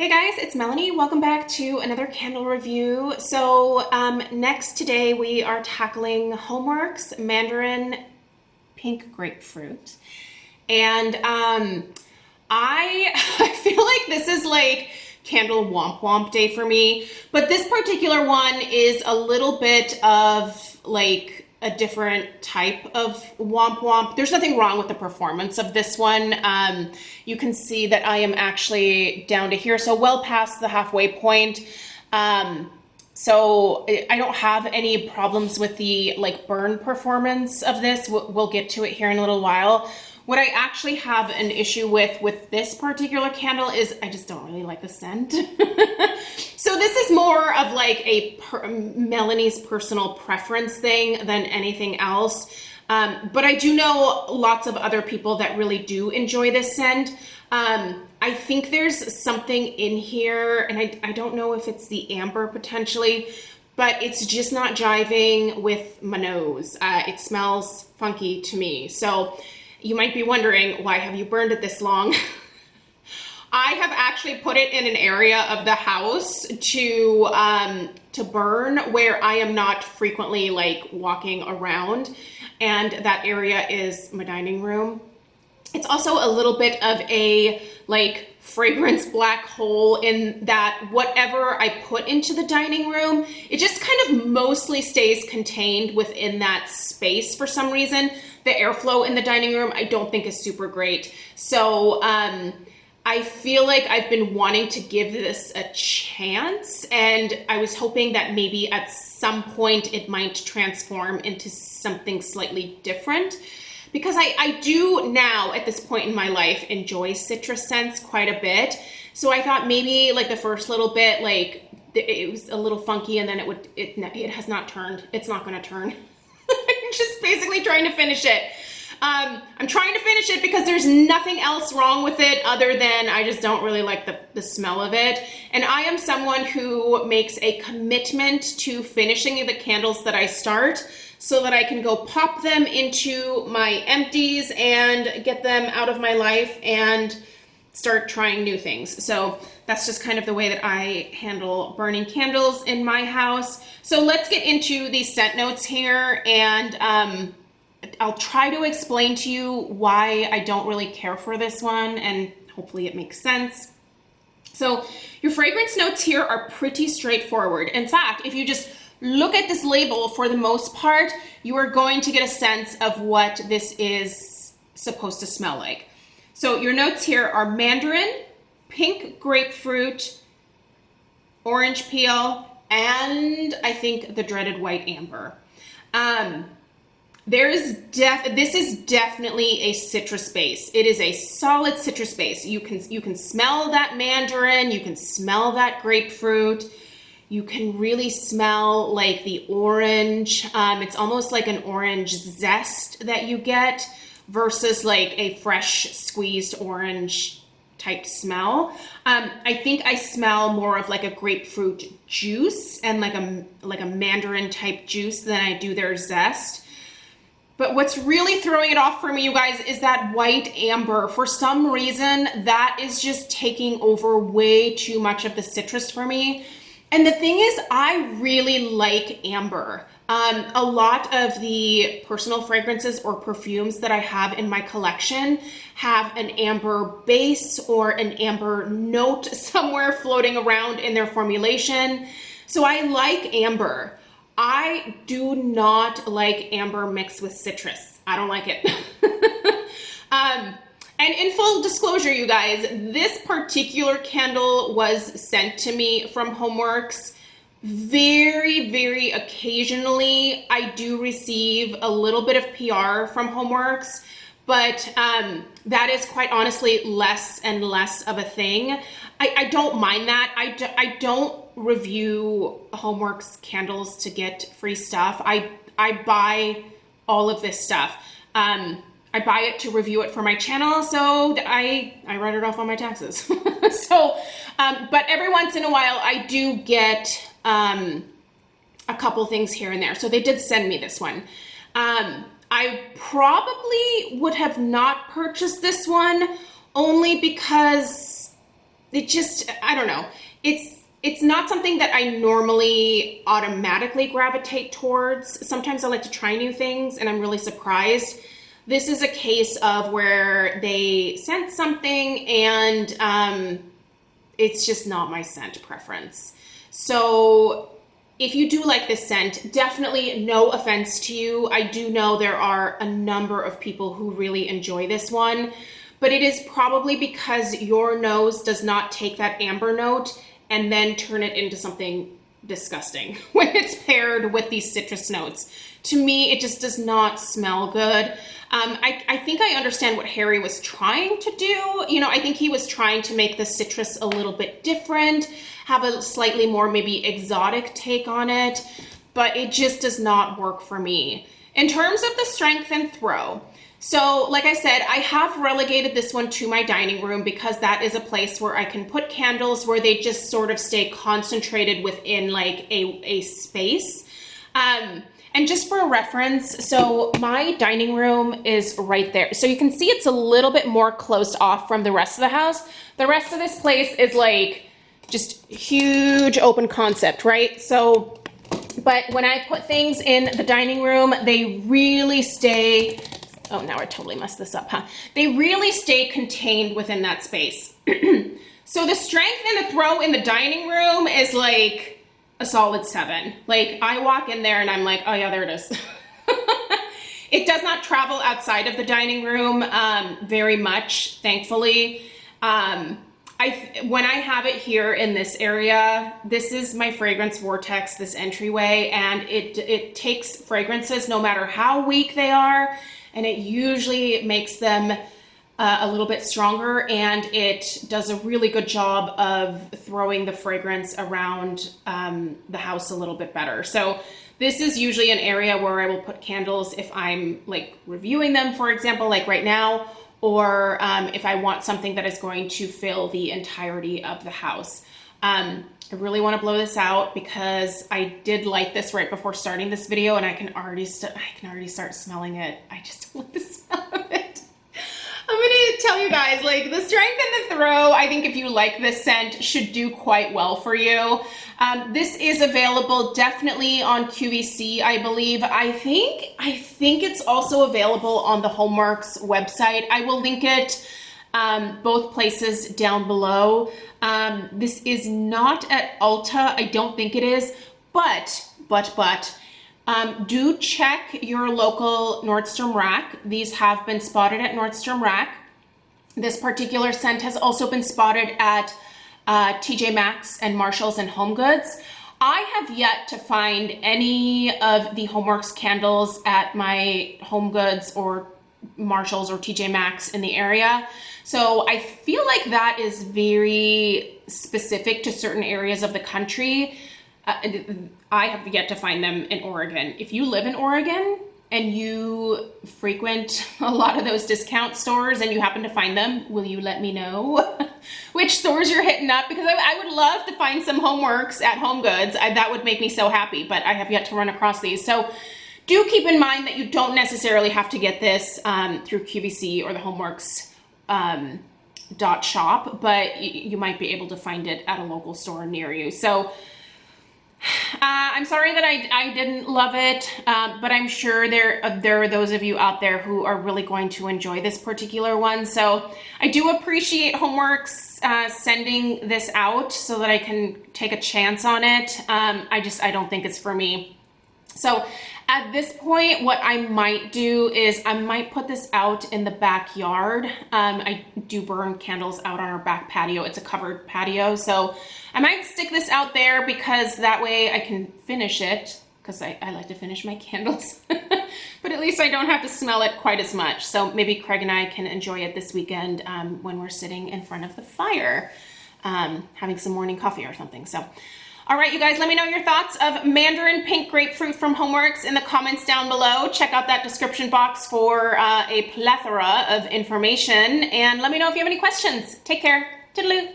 Hey guys, it's Melanie. Welcome back to another candle review. So next today we are tackling Homeworx Mandarin Pink Grapefruit. And I feel like this is like candle womp womp day for me, but this particular one is a little bit of like a different type of womp womp. There's nothing wrong with the performance of this one. You can see that I am actually down to here, so well past the halfway point. So I don't have any problems with the like burn performance of this. We'll get to it here in a little while. What I actually have an issue with this particular candle is I just don't really like the scent. So this is more of like a Melanie's personal preference thing than anything else. But I do know lots of other people that really do enjoy this scent. I think there's something in here, and I don't know if it's the amber potentially, but it's just not jiving with my nose. It smells funky to me. So you might be wondering, why have you burned it this long? I have actually put it in an area of the house to burn where I am not frequently like walking around, and that area is my dining room. It's also a little bit of a like fragrance black hole in that whatever I put into the dining room, it just kind of mostly stays contained within that space for some reason. The airflow in the dining room I don't think is super great. So I feel like I've been wanting to give this a chance, and I was hoping that maybe at some point it might transform into something slightly different. Because I do now, at this point in my life, enjoy citrus scents quite a bit. So I thought maybe like the first little bit, like it was a little funky, and then it has not turned. It's not gonna turn. I'm just basically trying to finish it. I'm trying to finish it because there's nothing else wrong with it other than I just don't really like the smell of it. And I am someone who makes a commitment to finishing the candles that I start, so that I can go pop them into my empties and get them out of my life and start trying new things. So that's just kind of the way that I handle burning candles in my house. So let's get into these scent notes here, and I'll try to explain to you why I don't really care for this one, and hopefully it makes sense. So your fragrance notes here are pretty straightforward. In fact, if you just look at this label, for the most part, you are going to get a sense of what this is supposed to smell like. So your notes here are Mandarin, pink grapefruit, orange peel, and I think the dreaded white amber. This is definitely a citrus base. It is a solid citrus base. You can smell that mandarin, you can smell that grapefruit. You can really smell like the orange. It's almost like an orange zest that you get versus like a fresh squeezed orange type smell. I think I smell more of like a grapefruit juice and like a mandarin type juice than I do their zest. But what's really throwing it off for me, you guys, is that white amber. For some reason, that is just taking over way too much of the citrus for me. And the thing is, I really like amber. A lot of the personal fragrances or perfumes that I have in my collection have an amber base or an amber note somewhere floating around in their formulation. So I like amber. I do not like amber mixed with citrus. I don't like it. And in full disclosure, you guys, this particular candle was sent to me from Homeworx. Very, very occasionally, I do receive a little bit of PR from Homeworx, but that is quite honestly less and less of a thing. I don't mind that. I don't review Homeworx candles to get free stuff. I buy all of this stuff. I buy it to review it for my channel, so I write it off on my taxes. So, but every once in a while I do get a couple things here and there. So they did send me this one. I probably would have not purchased this one only because it just, I don't know. It's not something that I normally automatically gravitate towards. Sometimes I like to try new things and I'm really surprised. This is a case of where they sent something and it's just not my scent preference. So if you do like this scent, definitely no offense to you. I do know there are a number of people who really enjoy this one, but it is probably because your nose does not take that amber note and then turn it into something disgusting when it's paired with these citrus notes. To me, it just does not smell good. I think I understand what Harry was trying to do. You know, I think he was trying to make the citrus a little bit different, have a slightly more maybe exotic take on it, but it just does not work for me. In terms of the strength and throw, so like I said, I have relegated this one to my dining room because that is a place where I can put candles where they just sort of stay concentrated within like a space. And just for a reference, so my dining room is right there. So you can see it's a little bit more closed off from the rest of the house. The rest of this place is like just huge open concept, right? So, but when I put things in the dining room, they really stay, oh, now I totally messed this up, huh? They really stay contained within that space. So the strength and the throw in the dining room is like a solid 7. Like I walk in there and I'm like, oh yeah, there it is. It does not travel outside of the dining room very much, thankfully. When I have it here in this area, this is my fragrance vortex, this entryway, and it takes fragrances no matter how weak they are, and it usually makes them a little bit stronger, and it does a really good job of throwing the fragrance around the house a little bit better. So this is usually an area where I will put candles if I'm like reviewing them, for example, like right now, or if I want something that is going to fill the entirety of the house. I really want to blow this out because I did light this right before starting this video, and I can already start smelling it. I just love the smell of it. I'm gonna tell you guys, like the strength and the throw, I think if you like this scent, should do quite well for you. This is available definitely on QVC, I believe. I think it's also available on the Homeworx website. I will link it both places down below. This is not at Ulta. I don't think it is, but do check your local Nordstrom Rack. These have been spotted at Nordstrom Rack. This particular scent has also been spotted at TJ Maxx and Marshalls and HomeGoods. I have yet to find any of the Homeworx candles at my HomeGoods or Marshalls or TJ Maxx in the area. So I feel like that is very specific to certain areas of the country. I have yet to find them in Oregon. If you live in Oregon and you frequent a lot of those discount stores and you happen to find them, will you let me know which stores you're hitting up? Because I would love to find some Homeworx at HomeGoods. That would make me so happy, but I have yet to run across these. So do keep in mind that you don't necessarily have to get this through QVC or the Homeworx.Shop, but you might be able to find it at a local store near you. So I'm sorry that I didn't love it, but I'm sure there are those of you out there who are really going to enjoy this particular one. So I do appreciate Homeworx sending this out so that I can take a chance on it. I don't think it's for me. So at this point, what I might do is I might put this out in the backyard. I do burn candles out on our back patio. It's a covered patio. So I might stick this out there because that way I can finish it, because I like to finish my candles. But at least I don't have to smell it quite as much. So maybe Craig and I can enjoy it this weekend when we're sitting in front of the fire, having some morning coffee or something. So all right, you guys, let me know your thoughts of Mandarin Pink Grapefruit from Homeworx in the comments down below. Check out that description box for a plethora of information, and let me know if you have any questions. Take care. Toodaloo.